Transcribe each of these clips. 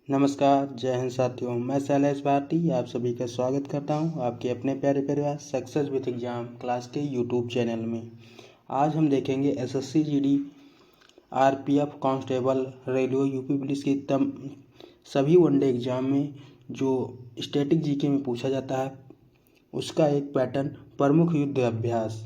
नमस्कार, जय हिंद साथियों। मैं शैलेश भारती आप सभी का स्वागत करता हूं आपके अपने प्यारे परिवार सक्सेस विथ एग्जाम क्लास के यूट्यूब चैनल में। आज हम देखेंगे SSC GD RPF constable railway UP police की सभी वनडे एग्जाम में जो स्टैटिक जीके में पूछा जाता है उसका एक पैटर्न प्रमुख युद्ध अभ्यास।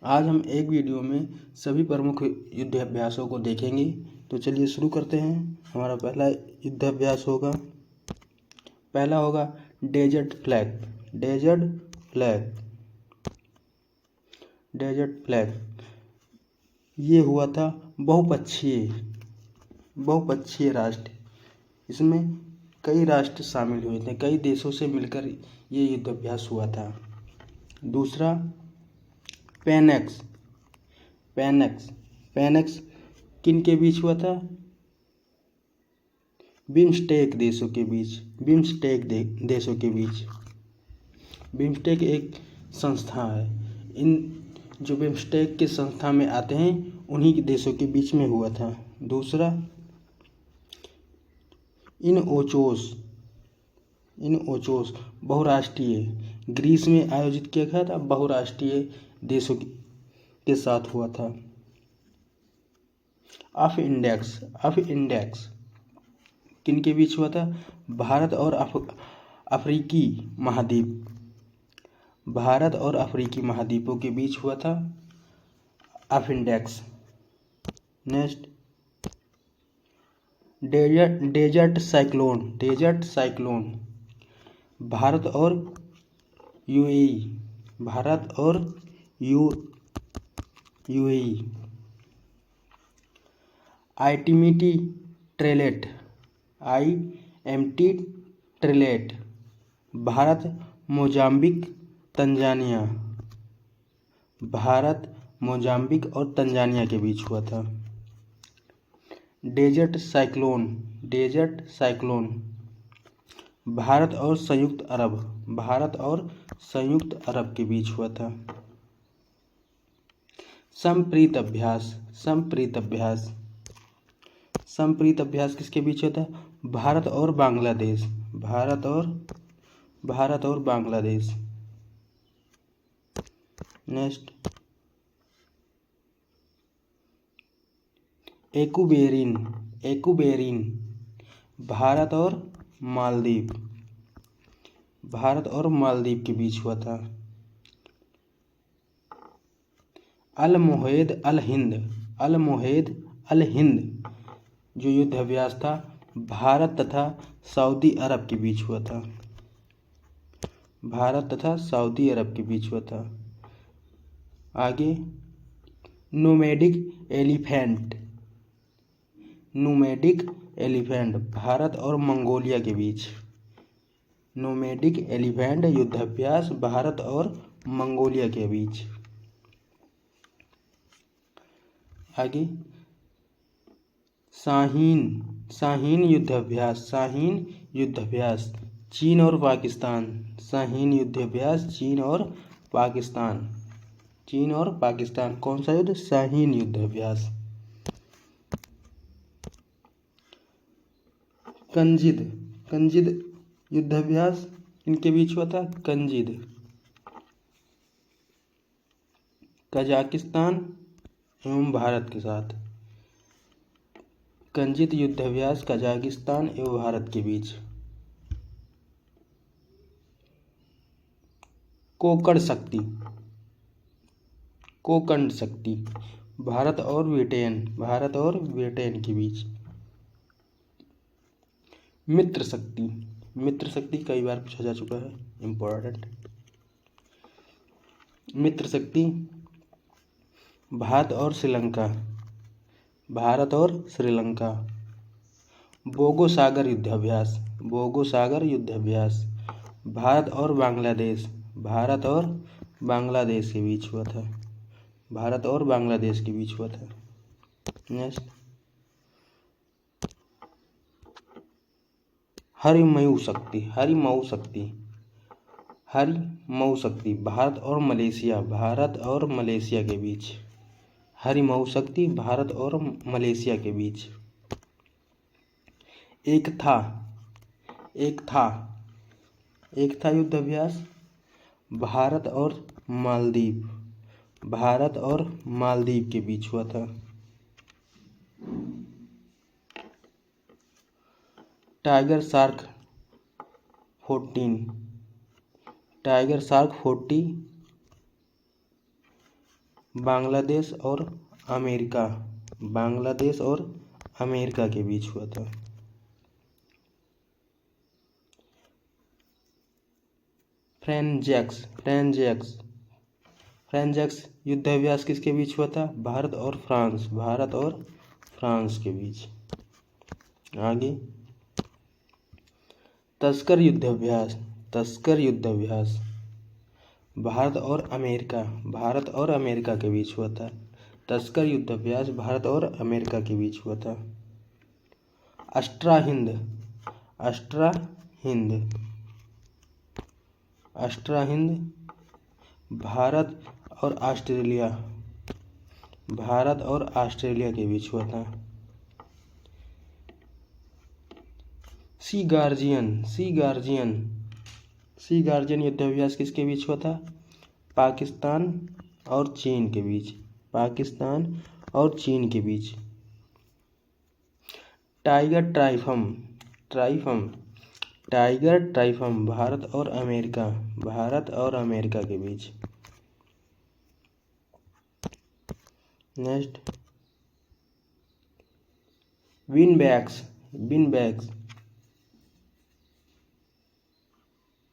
आज हम एक वीडियो में सभी प्रमुख युद्ध अभ्यासों को देखेंगे। तो चलिए शुरू करते हैं। हमारा पहला युद्ध अभ्यास होगा, पहला होगा desert flag. Desert flag, desert flag ये हुआ था बहुपक्षीय राष्ट्र। इसमें कई राष्ट्र शामिल हुए थे, कई देशों से मिलकर ये युद्ध अभ्यास हुआ था। दूसरा पेनेक्स। पेनेक्स पेनेक्स किन के बीच हुआ था? बिम्स्टेक देशों के बीच। बिम्स्टेक देशों के बीच। बिम्स्टेक एक संस्था है। इन जो बिम्स्टेक के संस्था में आते हैं उन्हीं के देशों के बीच में हुआ था। दूसरा इन ओचोस बहुराष्ट्रीय, ग्रीस में आयोजित किया गया था, बहुराष्ट्रीय देशों के साथ हुआ था। अफ इंडेक्स किन के बीच हुआ था? भारत और अफ्रीकी महाद्वीप, भारत और अफ्रीकी महाद्वीपों के बीच हुआ था अफ index. Next desert cyclone Bharat और यूएई, भारत और UAE. IMT trilat Bharat Mozambique Tanzania, Bharat Mozambique और तंजानिया के बीच हुआ था। डेजर्ट साइक्लोन भारत और संयुक्त अरब के बीच हुआ था। संप्रीत अभ्यास किसके बीच होता है? भारत और बांग्लादेश, भारत और बांग्लादेश। नेक्स्ट एकुबेरिन भारत और मालदीव, भारत और मालदीव के बीच हुआ था। अल मोहेद अल हिंद जो युद्ध अभ्यास था भारत तथा सऊदी अरब के बीच हुआ था, भारत तथा सऊदी अरब के बीच हुआ था। आगे नोमैडिक एलिफेंट भारत और मंगोलिया के बीच। नोमैडिक एलिफेंट युद्ध अभ्यास भारत और मंगोलिया के बीच। आगे शाहीन युद्ध अभ्यास चीन और पाकिस्तान। शाहीन युद्ध अभ्यास चीन और पाकिस्तान। कौन सा युद्ध? शाहीन युद्ध अभ्यास। कंजिद युद्ध अभ्यास इनके बीच हुआ था। कंजिद कजाकिस्तान एवं भारत के साथ। कंजिद युद्ध अभ्यास कजाकिस्तान एवं भारत के बीच। कोकण शक्ति भारत और ब्रिटेन के बीच। मित्र शक्ति कई बार पूछा जा चुका है, इम्पोर्टेंट। मित्र शक्ति भारत और श्रीलंका। बोगो सागर युद्ध अभ्यास भारत और बांग्लादेश के बीच हुआ था, भारत और बांग्लादेश के बीच हुआ था। नेक्स्ट हरिमऊ शक्ति भारत और मलेशिया के बीच। हरिमऊ शक्ति भारत और मलेशिया के बीच। एक था एक था एक था युद्ध अभ्यास भारत और मालदीव के बीच हुआ था। टाइगर शार्क 40 बांग्लादेश और अमेरिका के बीच हुआ था। फ्रेंजैक्स युद्ध अभ्यास किसके बीच हुआ था? भारत और फ्रांस के बीच। आगे तस्कर युद्ध अभ्यास भारत और अमेरिका के बीच हुआ था। तस्कर युद्ध अभ्यास भारत और अमेरिका के बीच हुआ था। अस्ट्रा हिंद भारत और ऑस्ट्रेलिया के बीच हुआ था। सी गार्जियन युद्ध अभ्यास किसके बीच हुआ था? पाकिस्तान और चीन के बीच। टाइगर ट्राइफम भारत और अमेरिका के बीच। नेक्स्ट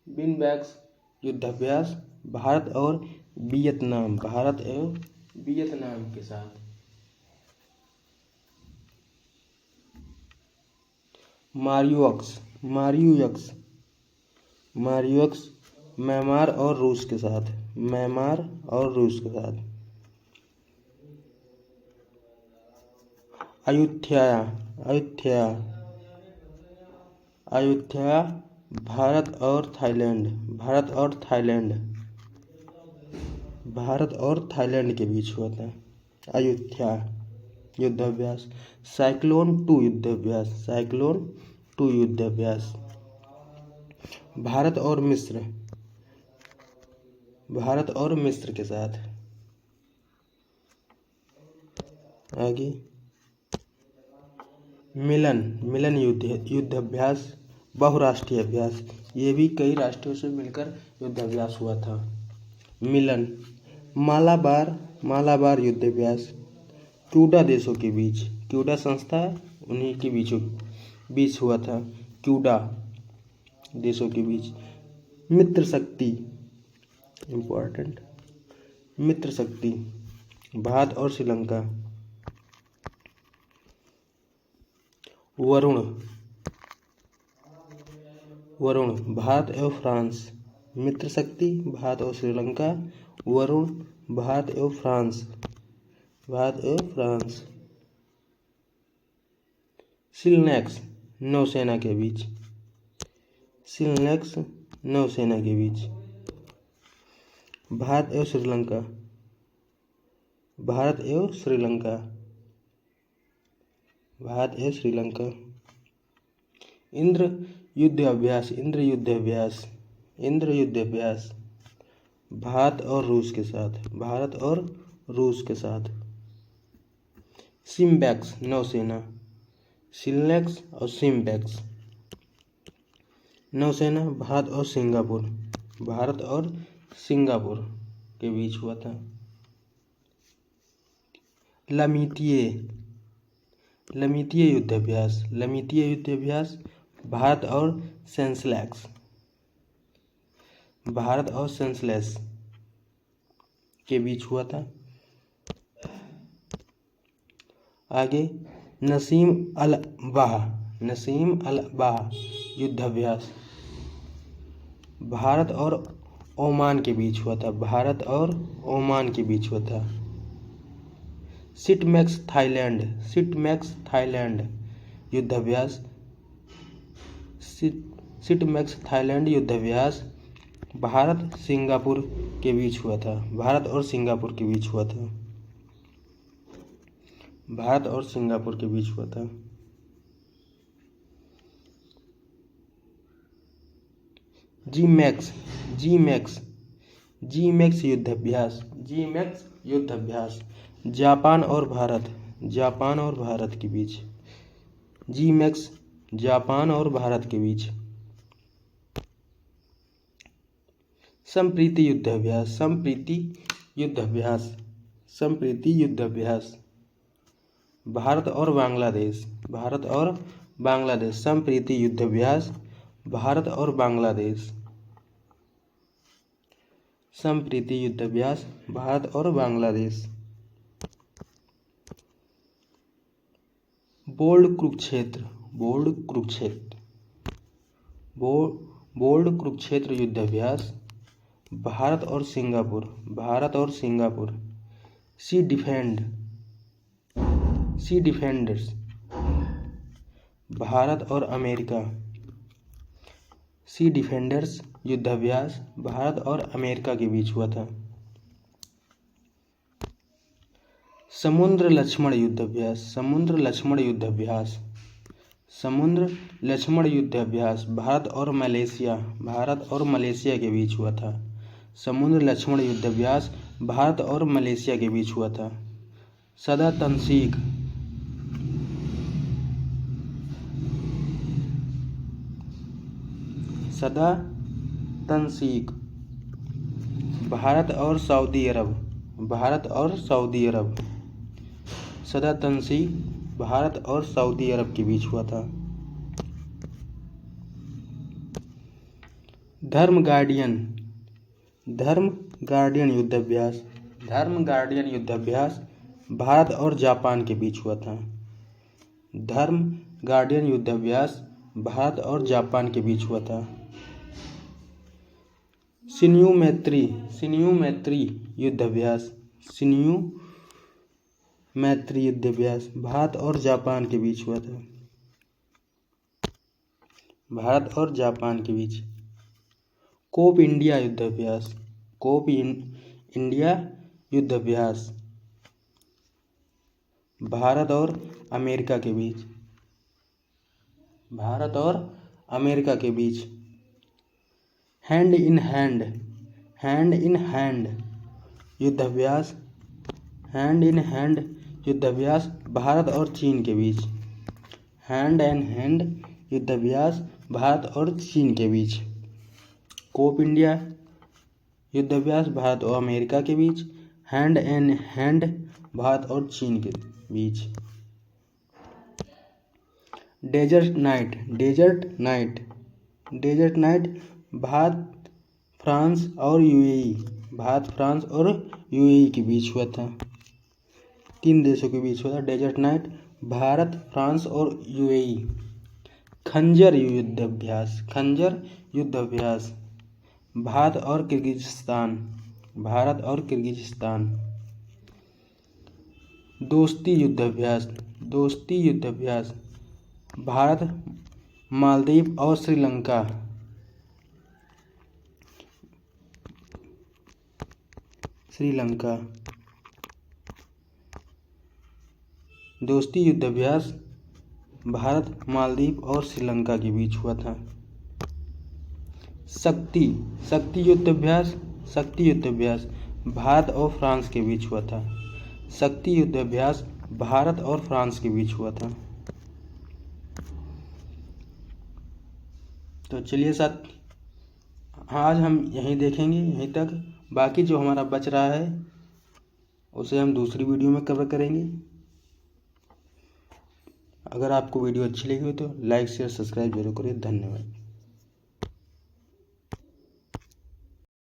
विनबैक्स युद्ध अभ्यास भारत और वियतनाम के साथ। मारियोक्स म्यांमार और रूस के साथ। अयुत्थया भारत और थाईलैंड के बीच हुआ था। अयुत्थया युद्ध अभ्यास। साइक्लोन 2 युद्ध अभ्यास भारत और मिस्र के साथ। आगे मिलन युद्ध अभ्यास बहुराष्ट्रीय अभ्यास। ये भी कई राष्ट्रों से मिलकर युद्ध अभ्यास हुआ था। मिलन मालाबार युद्ध अभ्यास क्यूबा देशों के बीच। क्यूबा संस्था है उन्हीं के बीच हुआ था। क्यूबा देशों के बीच। मित्र शक्ति भारत और श्रीलंका। वरुण भारत एवं फ्रांस। मित्र शक्ति भारत और श्रीलंका। वरुण भारत एवं फ्रांस। सिलनेक्स नौसेना के बीच। भारत एवं श्रीलंका। इंद्र युद्ध अभ्यास भारत और रूस के साथ। सिम्बैक्स नौसेना। सिलनेक्स और सिम्बैक्स नौसेना भारत और सिंगापुर के बीच हुआ था। लमीतीय युद्ध अभ्यास भारत और सेशेल्स के बीच हुआ था। आगे नसीम अल बाह युद्ध अभ्यास भारत और ओमान के बीच हुआ था। सिटमैक्स थाईलैंड युद्ध अभ्यास भारत और सिंगापुर के बीच हुआ था। जी मैक्स युद्ध अभ्यास जापान और भारत के बीच। जी मैक्स जापान और भारत के बीच। संप्रीति युद्ध अभ्यास भारत और बांग्लादेश। संप्रीति युद्ध अभ्यास भारत और बांग्लादेश। संप्रीति युद्ध अभ्यास भारत और बांग्लादेश। बोल्ड कुरुक्षेत्र युद्ध अभ्यास भारत और सिंगापुर। सी डिफेंडर्स भारत और अमेरिका। सी डिफेंडर्स युद्ध अभ्यास भारत और अमेरिका के बीच हुआ था। समुद्र लक्ष्मण युद्ध अभ्यास भारत और मलेशिया के बीच हुआ था। समुद्र लक्ष्मण युद्ध अभ्यास भारत और मलेशिया के बीच हुआ था। सदा तंसीक भारत और सऊदी अरब। सदा तंसीक भारत और सऊदी अरब के बीच हुआ था। धर्म गार्डियन युद्ध अभ्यास भारत और जापान के बीच हुआ था। धर्म गार्डियन युद्ध अभ्यास भारत और जापान के बीच हुआ था। सिन्यू मैत्री युद्ध अभ्यास भारत और जापान के बीच हुआ था। कोप इंडिया युद्ध अभ्यास भारत और अमेरिका के बीच। हैंड इन हैंड युद्ध अभ्यास भारत और चीन के बीच। हैंड एंड हैंड युद्ध अभ्यास भारत और चीन के बीच। कोप इंडिया युद्ध अभ्यास भारत और अमेरिका के बीच। हैंड एंड हैंड भारत और चीन के बीच। डेजर्ट नाइट भारत फ्रांस और यूएई के बीच हुआ था। 3 देशों के बीच हुआ था डेजर्ट नाइट, भारत, फ्रांस और यूएई। खंजर युद्ध अभ्यास भारत और किर्गिज़स्तान। दोस्ती युद्ध अभ्यास भारत, मालदीव और श्रीलंका। दोस्ती युद्ध अभ्यास भारत, मालदीव और श्रीलंका के बीच हुआ था। शक्ति युद्ध अभ्यास भारत और फ्रांस के बीच हुआ था। शक्ति युद्ध अभ्यास भारत और फ्रांस के बीच हुआ था। तो चलिए साथ आज हम यहीं देखेंगे, यहीं तक। बाकी जो हमारा बच रहा है उसे हम दूसरी वीडियो में कवर करेंगे। अगर आपको वीडियो अच्छी लगी हो तो लाइक शेयर सब्सक्राइब जरूर करिए। धन्यवाद।